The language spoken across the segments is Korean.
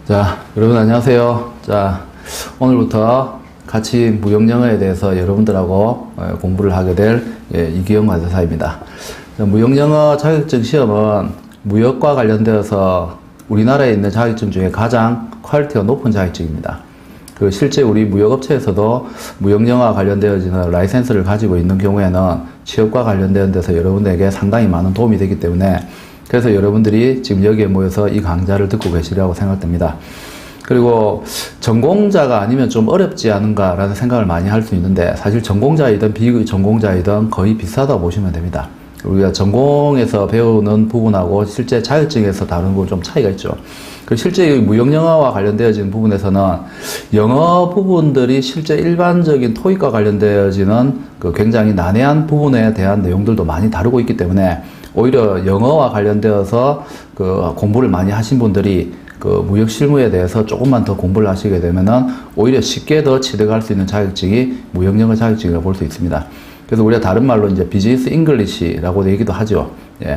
자, 여러분 안녕하세요. 자, 오늘부터 같이 무역영어에 대해서 여러분들하고 공부를 하게 될 이기영 관세사입니다. 무역영어 자격증 시험은 무역과 관련되어서 우리나라에 있는 자격증 중에 가장 퀄리티가 높은 자격증입니다. 그 실제 우리 무역업체에서도 무역영어와 관련되어지는 라이센스를 가지고 있는 경우에는 취업과 관련된 데서 여러분들에게 상당히 많은 도움이 되기 때문에 그래서 여러분들이 지금 여기에 모여서 이 강좌를 듣고 계시리라고 생각됩니다. 그리고 전공자가 아니면 좀 어렵지 않은가라는 생각을 많이 할 수 있는데 사실 전공자이든 비전공자이든 거의 비슷하다고 보시면 됩니다. 우리가 전공에서 배우는 부분하고 실제 자격증에서 다루는 부분 좀 차이가 있죠. 실제 무역영어와 관련되어지는 부분에서는 영어 부분들이 실제 일반적인 토익과 관련되어지는 그 굉장히 난해한 부분에 대한 내용들도 많이 다루고 있기 때문에 오히려 영어와 관련되어서 그 공부를 많이 하신 분들이 그 무역 실무에 대해서 조금만 더 공부를 하시게 되면은 오히려 쉽게 더 취득할 수 있는 자격증이 무역영어 자격증이라고 볼 수 있습니다. 그래서 우리가 다른 말로 이제 비즈니스 잉글리시라고 얘기도 하죠. 예.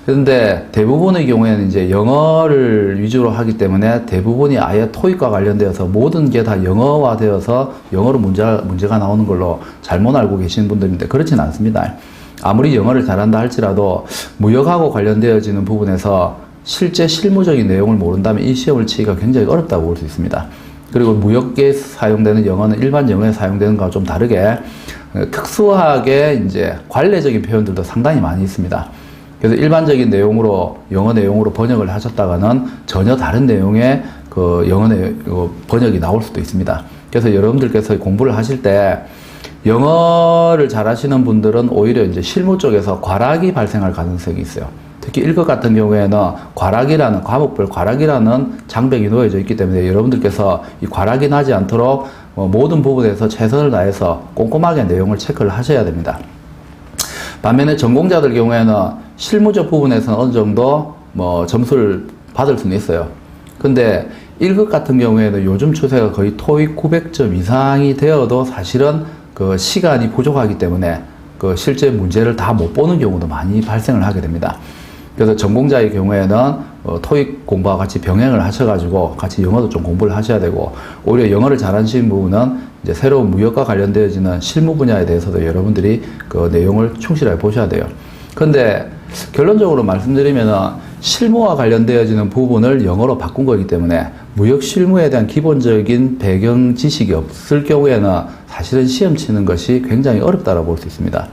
그런데 대부분의 경우에는 이제 영어를 위주로 하기 때문에 대부분이 아예 토익과 관련되어서 모든 게 다 영어화 되어서 영어로 문제가 나오는 걸로 잘못 알고 계시는 분들인데 그렇지는 않습니다. 아무리 영어를 잘한다 할지라도 무역하고 관련되어지는 부분에서 실제 실무적인 내용을 모른다면 이 시험을 치기가 굉장히 어렵다고 볼 수 있습니다. 그리고 무역에 사용되는 영어는 일반 영어에 사용되는 것과 좀 다르게 특수하게 이제 관례적인 표현들도 상당히 많이 있습니다. 그래서 일반적인 내용으로 영어 내용으로 번역을 하셨다가는 전혀 다른 내용의 그 영어 번역이 나올 수도 있습니다. 그래서 여러분들께서 공부를 하실 때 영어를 잘 하시는 분들은 오히려 이제 실무 쪽에서 과락이 발생할 가능성이 있어요. 특히 1급 같은 경우에는 과락이라는, 과목별 과락이라는 장벽이 놓여져 있기 때문에 여러분들께서 이 과락이 나지 않도록 모든 부분에서 최선을 다해서 꼼꼼하게 내용을 체크를 하셔야 됩니다. 반면에 전공자들 경우에는 실무적 부분에서는 어느 정도 점수를 받을 수는 있어요. 근데 1급 같은 경우에는 요즘 추세가 거의 토익 900점 이상이 되어도 사실은 그 시간이 부족하기 때문에 그 실제 문제를 다 못 보는 경우도 많이 발생을 하게 됩니다. 그래서 전공자의 경우에는 토익 공부와 같이 병행을 하셔가지고 같이 영어도 좀 공부를 하셔야 되고 오히려 영어를 잘하시는 부분은 이제 새로운 무역과 관련되어지는 실무 분야에 대해서도 여러분들이 그 내용을 충실하게 보셔야 돼요. 근데 결론적으로 말씀드리면은 실무와 관련되어지는 부분을 영어로 바꾼 거기 때문에 무역 실무에 대한 기본적인 배경 지식이 없을 경우에는 사실은 시험 치는 것이 굉장히 어렵다고 볼 수 있습니다.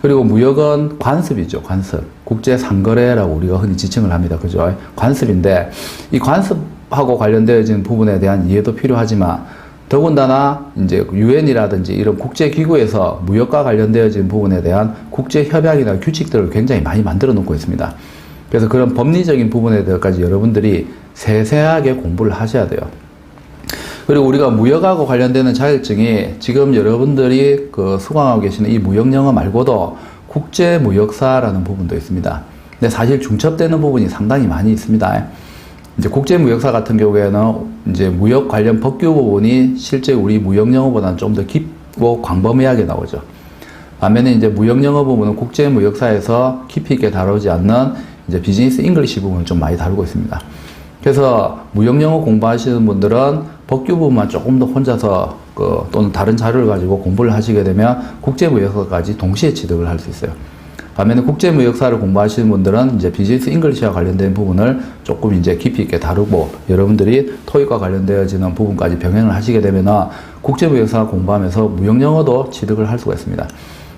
그리고 무역은 관습이죠, 관습. 국제 상거래라고 우리가 흔히 지칭을 합니다. 그죠? 관습인데, 이 관습하고 관련되어진 부분에 대한 이해도 필요하지만, 더군다나, 이제, 유엔이라든지 이런 국제기구에서 무역과 관련되어진 부분에 대한 국제협약이나 규칙들을 굉장히 많이 만들어 놓고 있습니다. 그래서 그런 법리적인 부분에 대해서까지 여러분들이 세세하게 공부를 하셔야 돼요. 그리고 우리가 무역하고 관련되는 자격증이 지금 여러분들이 그 수강하고 계시는 이 무역영어 말고도 국제무역사라는 부분도 있습니다. 근데 사실 중첩되는 부분이 상당히 많이 있습니다. 이제 국제무역사 같은 경우에는 이제 무역 관련 법규 부분이 실제 우리 무역영어보다는 좀 더 깊고 광범위하게 나오죠. 반면에 이제 무역영어 부분은 국제무역사에서 깊이 있게 다루지 않는 이제 비즈니스 잉글리시 부분을 좀 많이 다루고 있습니다. 그래서 무역영어 공부하시는 분들은 법규 부분만 조금 더 혼자서 또는 다른 자료를 가지고 공부를 하시게 되면 국제무역사까지 동시에 취득을 할 수 있어요. 반면에 국제무역사를 공부하시는 분들은 이제 비즈니스 잉글리시와 관련된 부분을 조금 이제 깊이 있게 다루고 여러분들이 토익과 관련되어지는 부분까지 병행을 하시게 되면 국제무역사 공부하면서 무역영어도 취득을 할 수가 있습니다.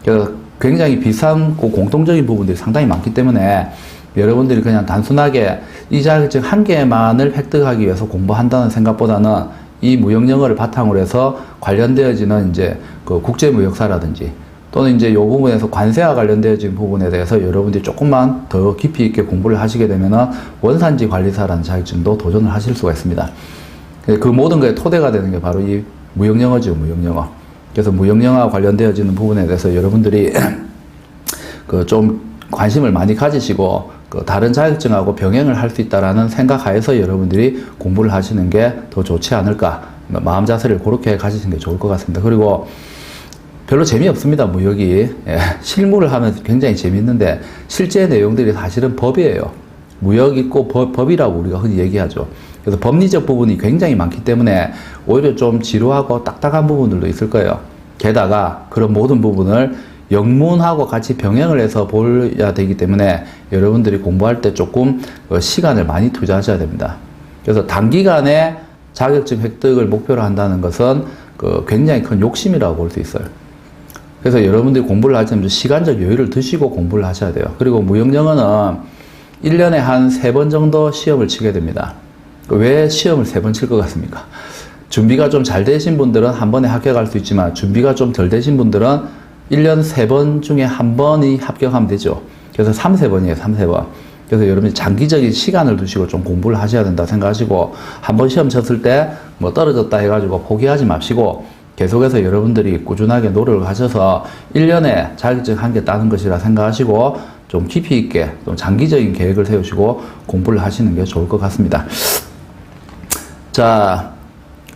그래서 굉장히 비슷한 공통적인 부분들이 상당히 많기 때문에 여러분들이 그냥 단순하게 이 자격증 한 개만을 획득하기 위해서 공부한다는 생각보다는 이 무역영어를 바탕으로 해서 관련되어지는 이제 그 국제무역사라든지 또는 이제 이 부분에서 관세와 관련되어진 부분에 대해서 여러분들이 조금만 더 깊이 있게 공부를 하시게 되면은 원산지 관리사라는 자격증도 도전을 하실 수가 있습니다. 그 모든 것의 토대가 되는 게 바로 이 무역영어죠, 무역영어. 그래서 무역영어와 관련되어지는 부분에 대해서 여러분들이 그 좀 관심을 많이 가지시고 그 다른 자격증하고 병행을 할 수 있다라는 생각 하에서 여러분들이 공부를 하시는 게 더 좋지 않을까, 마음 자세를 그렇게 가지시는 게 좋을 것 같습니다. 그리고 별로 재미없습니다, 무역이. 예, 실무를 하면 굉장히 재밌는데 실제 내용들이 사실은 법이에요. 무역 있고 법이라고 우리가 흔히 얘기하죠. 그래서 법리적 부분이 굉장히 많기 때문에 오히려 좀 지루하고 딱딱한 부분들도 있을 거예요. 게다가 그런 모든 부분을 영문하고 같이 병행을 해서 보야 되기 때문에 여러분들이 공부할 때 조금 시간을 많이 투자하셔야 됩니다. 그래서 단기간에 자격증 획득을 목표로 한다는 것은 굉장히 큰 욕심이라고 볼 수 있어요. 그래서 여러분들이 공부를 할 때는 시간적 여유를 두시고 공부를 하셔야 돼요. 그리고 무역영어는 1년에 한 3번 정도 시험을 치게 됩니다. 왜 시험을 3번 칠 것 같습니까? 준비가 좀 잘 되신 분들은 한 번에 합격할 수 있지만 준비가 좀 덜 되신 분들은 1년 3번 중에 한 번이 합격하면 되죠. 그래서 3-4번이에요. 3-4번. 그래서 여러분이 장기적인 시간을 두시고 좀 공부를 하셔야 된다 생각하시고 한 번 시험 쳤을 때 뭐 떨어졌다 해가지고 포기하지 마시고 계속해서 여러분들이 꾸준하게 노력을 하셔서 1년에 자격증 1개 따는 것이라 생각하시고 좀 깊이 있게 좀 장기적인 계획을 세우시고 공부를 하시는 게 좋을 것 같습니다. 자,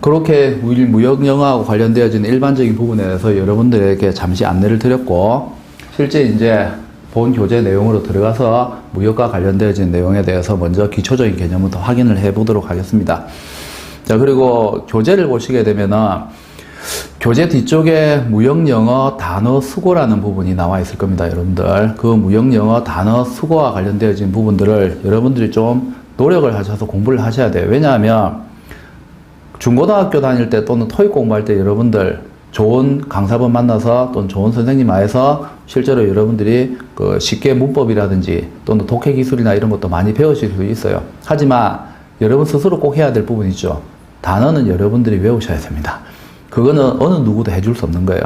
그렇게 무역영어하고 관련되어진 일반적인 부분에 대해서 여러분들에게 잠시 안내를 드렸고 실제 이제 본 교재 내용으로 들어가서 무역과 관련되어진 내용에 대해서 먼저 기초적인 개념부터 확인을 해 보도록 하겠습니다. 자, 그리고 교재를 보시게 되면은 교재 뒤쪽에 무역영어 단어 수고라는 부분이 나와 있을 겁니다, 여러분들. 그 무역영어 단어 수고와 관련되어진 부분들을 여러분들이 좀 노력을 하셔서 공부를 하셔야 돼요. 왜냐하면 중고등학교 다닐 때 또는 토익 공부할 때 여러분들 좋은 강사분 만나서 또는 좋은 선생님 하에서 실제로 여러분들이 쉽게 문법이라든지 또는 독해 기술이나 이런 것도 많이 배우실 수 있어요. 하지만 여러분 스스로 꼭 해야 될 부분이 있죠. 단어는 여러분들이 외우셔야 됩니다. 그거는 어느 누구도 해줄 수 없는 거예요.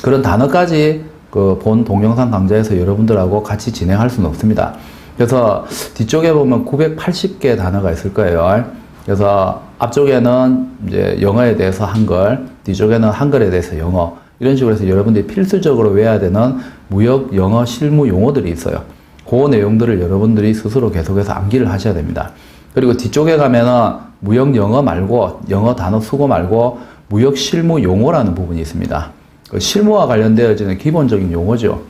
그런 단어까지 본 동영상 강좌에서 여러분들하고 같이 진행할 수는 없습니다. 그래서 뒤쪽에 보면 980개 단어가 있을 거예요. 그래서 앞쪽에는 이제 영어에 대해서 한글, 뒤쪽에는 한글에 대해서 영어, 이런 식으로 해서 여러분들이 필수적으로 외워야 되는 무역, 영어, 실무 용어들이 있어요. 그 내용들을 여러분들이 스스로 계속해서 암기를 하셔야 됩니다. 그리고 뒤쪽에 가면은 무역 영어 말고, 영어 단어 수고 말고 무역 실무 용어라는 부분이 있습니다. 그 실무와 관련되어지는 기본적인 용어죠.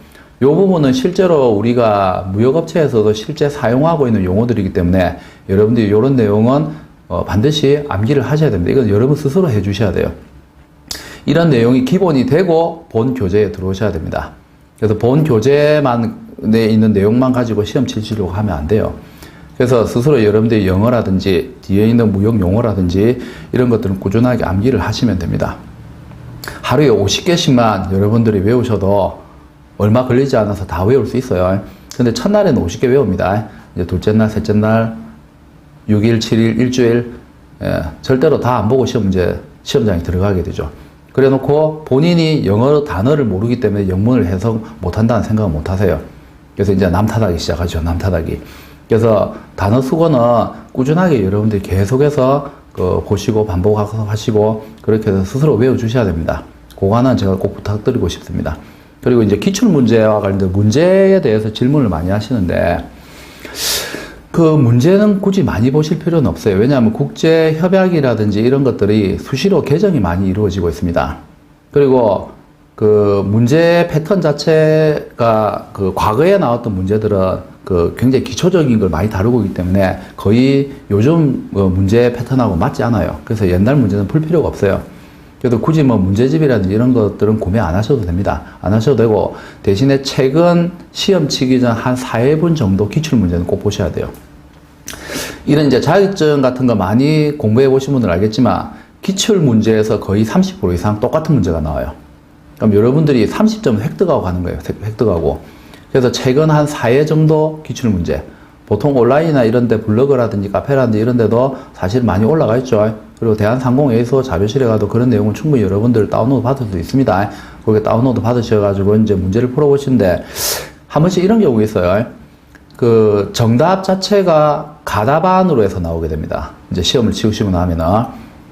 이 부분은 실제로 우리가 무역업체에서도 실제 사용하고 있는 용어들이기 때문에 여러분들이 이런 내용은 반드시 암기를 하셔야 됩니다. 이건 여러분 스스로 해주셔야 돼요. 이런 내용이 기본이 되고 본 교재에 들어오셔야 됩니다. 그래서 본 교재만 내 있는 내용만 가지고 시험 치시려고 하면 안 돼요. 그래서 스스로 여러분들이 영어라든지 뒤에 있는 무역 용어라든지 이런 것들은 꾸준하게 암기를 하시면 됩니다. 하루에 50개씩만 여러분들이 외우셔도 얼마 걸리지 않아서 다 외울 수 있어요. 근데 첫날에는 50개 외웁니다. 이제 둘째 날, 셋째 날, 6일, 7일, 일주일, 절대로 다 안 보고 시험장에 들어가게 되죠. 그래 놓고 본인이 영어 단어를 모르기 때문에 영문을 해석 못 한다는 생각을 못 하세요. 그래서 이제 남 탓하기 시작하죠. 남 탓하기. 그래서 단어 수고는 꾸준하게 여러분들이 계속해서 보시고 반복하시고 그렇게 해서 스스로 외워주셔야 됩니다. 그거 하나는 제가 꼭 부탁드리고 싶습니다. 그리고 이제 기출문제와 관련된 문제에 대해서 질문을 많이 하시는데 그 문제는 굳이 많이 보실 필요는 없어요. 왜냐하면 국제협약이라든지 이런 것들이 수시로 개정이 많이 이루어지고 있습니다. 그리고 그 문제 패턴 자체가 과거에 나왔던 문제들은 굉장히 기초적인 걸 많이 다루고 있기 때문에 거의 요즘 문제 패턴하고 맞지 않아요. 그래서 옛날 문제는 풀 필요가 없어요. 그래도 굳이 문제집이라든지 이런 것들은 구매 안 하셔도 됩니다. 안 하셔도 되고 대신에 최근 시험 치기 전 한 4회분 정도 기출문제는 꼭 보셔야 돼요. 이런 이제 자격증 같은 거 많이 공부해 보신 분들은 알겠지만 기출문제에서 거의 30% 이상 똑같은 문제가 나와요. 그럼 여러분들이 30점 획득하고 가는 거예요. 획득하고. 그래서 최근 한 4회 정도 기출문제. 보통 온라인이나 이런 데 블로그라든지 카페라든지 이런 데도 사실 많이 올라가 있죠. 그리고 대한상공회의소 자료실에 가도 그런 내용은 충분히 여러분들 다운로드 받을 수 있습니다. 그렇게 다운로드 받으셔가지고 이제 문제를 풀어보시는데 한 번씩 이런 경우가 있어요. 그 정답 자체가 가답안으로 해서 나오게 됩니다. 이제 시험을 치우시고 나면은.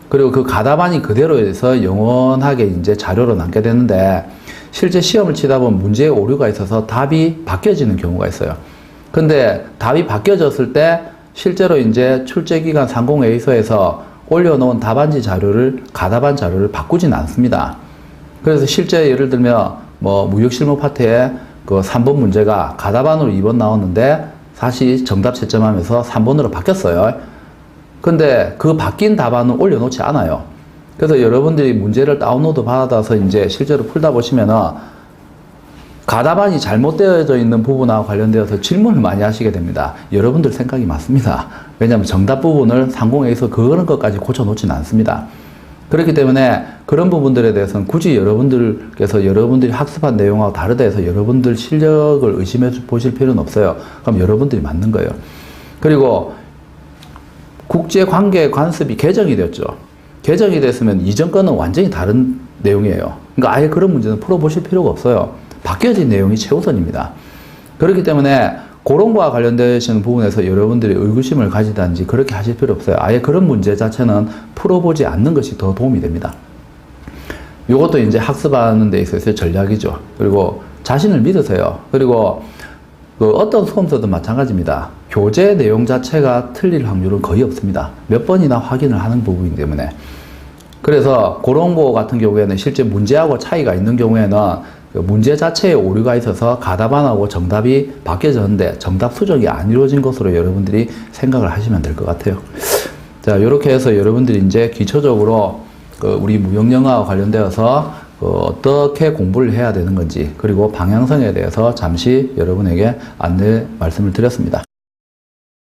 그리고 그 가답안이 그대로 해서 영원하게 이제 자료로 남게 되는데 실제 시험을 치다 보면 문제에 오류가 있어서 답이 바뀌어지는 경우가 있어요. 근데 답이 바뀌어졌을 때 실제로 이제 출제기관 상공회의소에서 올려놓은 답안지 자료를, 가답안 자료를 바꾸진 않습니다. 그래서 실제 예를 들면 뭐 무역실무 파트에 그 3번 문제가 가답안으로 2번 나왔는데 사실 정답 채점하면서 3번으로 바뀌었어요. 근데 그 바뀐 답안은 올려놓지 않아요. 그래서 여러분들이 문제를 다운로드 받아서 이제 실제로 풀다 보시면은 가답안이 잘못되어져 있는 부분과 관련되어서 질문을 많이 하시게 됩니다. 여러분들 생각이 맞습니다. 왜냐하면 정답 부분을 상공에서 그런 것까지 고쳐놓지는 않습니다. 그렇기 때문에 그런 부분들에 대해서는 굳이 여러분들께서 여러분들이 학습한 내용하고 다르다 해서 여러분들 실력을 의심해 보실 필요는 없어요. 그럼 여러분들이 맞는 거예요. 그리고 국제관계 관습이 개정이 됐죠. 개정이 됐으면 이전 거는 완전히 다른 내용이에요. 그러니까 아예 그런 문제는 풀어보실 필요가 없어요. 바뀌어진 내용이 최우선입니다. 그렇기 때문에 그런 거와 관련되시는 부분에서 여러분들이 의구심을 가지든지 그렇게 하실 필요 없어요. 아예 그런 문제 자체는 풀어보지 않는 것이 더 도움이 됩니다. 이것도 이제 학습하는 데 있어서의 전략이죠. 그리고 자신을 믿으세요. 그리고 그 어떤 수험서든 마찬가지입니다. 교재 내용 자체가 틀릴 확률은 거의 없습니다. 몇 번이나 확인을 하는 부분이기 때문에. 그래서 그런 거 같은 경우에는 실제 문제하고 차이가 있는 경우에는 그 문제 자체에 오류가 있어서 가답안하고 정답이 바뀌어졌는데 정답 수정이 안 이루어진 것으로 여러분들이 생각을 하시면 될 것 같아요. 자, 이렇게 해서 여러분들이 이제 기초적으로 우리 무형영어와 관련되어서 어떻게 공부를 해야 되는 건지 그리고 방향성에 대해서 잠시 여러분에게 안내 말씀을 드렸습니다.